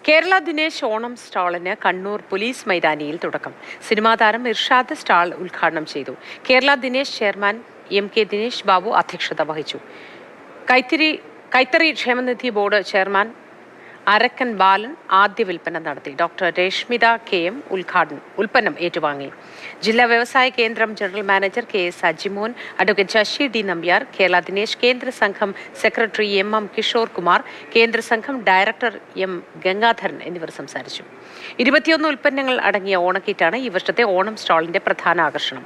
Kerala Dinesh Onam സ്റ്റാളിന് Kannur police മൈതാനിയിൽ തുടക്കം. Cinema താരം ഇർഷാദ് സ്റ്റാൾ ഉദ്ഘാടനം ചെയ്തു. കേരള ദിനേശ് ചെയർമാൻ MK ദിനേശ് ബാബു അധ്യക്ഷത വഹിച്ചു. കൈത്തറി ക്ഷേമനിധി ബോർഡ് ചെയർമാൻ അരക്കൻ ബാലൻ ആദ്യ വിൽപ്പന നടത്തി. ഡോക്ടർ രശ്മിത KM ഉൽപ്പന്നം ഏറ്റുവാങ്ങി. ജില്ലാ വ്യവസായ കേന്ദ്രം general manager KS Ajimon, advocate Sasi D Nambiar, Kerala Dinesh കേന്ദ്ര സംഘം സെക്രട്ടറി MM കിഷോർ കുമാർ, കേന്ദ്ര സംഘം ഡയറക്ടർ M ഗംഗാധരൻ എന്നിവർ സംസാരിച്ചു. 21 ഉൽപ്പന്നങ്ങൾ അടങ്ങിയ ഓണക്കിറ്റാണ് ഈ വർഷത്തെ ഓണം സ്റ്റാളിന്റെ പ്രധാന ആകർഷണം.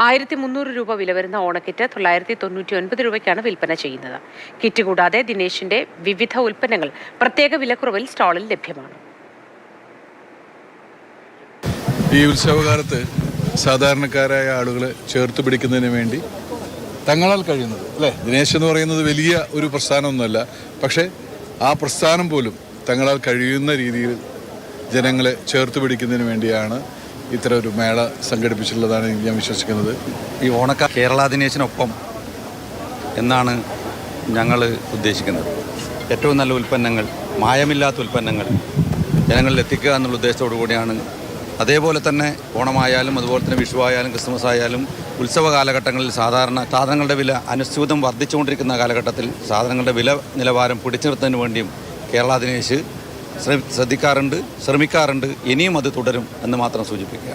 1300 രൂപ വില വരുന്ന ഓണക്കിറ്റ് 999 രൂപയ്ക്കാണ് വിൽപ്പന ചെയ്യുന്നത്. കിറ്റ് കൂടാതെ ദിനേശിന്റെ വിവിധ ഉൽപ്പന്നങ്ങൾ പ്രത്യേക വിലക്കുറവിൽ സ്റ്റാളിൽ ലഭ്യമാണ്. ഈ ഉത്സവകാലത്ത് സാധാരണക്കാരായ ആളുകളെ ചേർത്ത് പിടിക്കുന്നതിന് വേണ്ടി തങ്ങളാൽ കഴിയുന്നത് അല്ലേ, ദിനേശ് എന്ന് പറയുന്നത് വലിയ ഒരു പ്രസ്ഥാനമൊന്നുമല്ല, പക്ഷേ ആ പ്രസ്ഥാനം പോലും തങ്ങളാൽ കഴിയുന്ന രീതിയിൽ ജനങ്ങളെ ചേർത്ത് പിടിക്കുന്നതിന് വേണ്ടിയാണ് ഇത്തരം ഒരു മേള സംഘടിപ്പിച്ചിട്ടുള്ളതാണ് ഞാൻ വിശ്വസിക്കുന്നത്. ഈ കേരള ദിനേശിനൊപ്പം എന്നാണ് ഞങ്ങൾ ഉദ്ദേശിക്കുന്നത്. ഏറ്റവും നല്ല ഉൽപ്പന്നങ്ങൾ, മായമില്ലാത്ത ഉൽപ്പന്നങ്ങൾ ജനങ്ങളിൽ എത്തിക്കുക എന്നുള്ള ഉദ്ദേശത്തോടു കൂടിയാണ്. അതേപോലെ തന്നെ ഓണമായാലും അതുപോലെ തന്നെ വിഷു ആയാലും ക്രിസ്മസ് ആയാലും ഉത്സവ കാലഘട്ടങ്ങളിൽ സാധനങ്ങളുടെ വില അനുസ്യൂതം വർദ്ധിച്ചുകൊണ്ടിരിക്കുന്ന കാലഘട്ടത്തിൽ സാധനങ്ങളുടെ വില നിലവാരം പിടിച്ചു നിർത്തുന്നതിന് വേണ്ടിയും കേരള ദിനേശ് ശ്രമിക്കാറുണ്ട്. ഇനിയും അത് തുടരും എന്ന് മാത്രം സൂചിപ്പിക്കുക.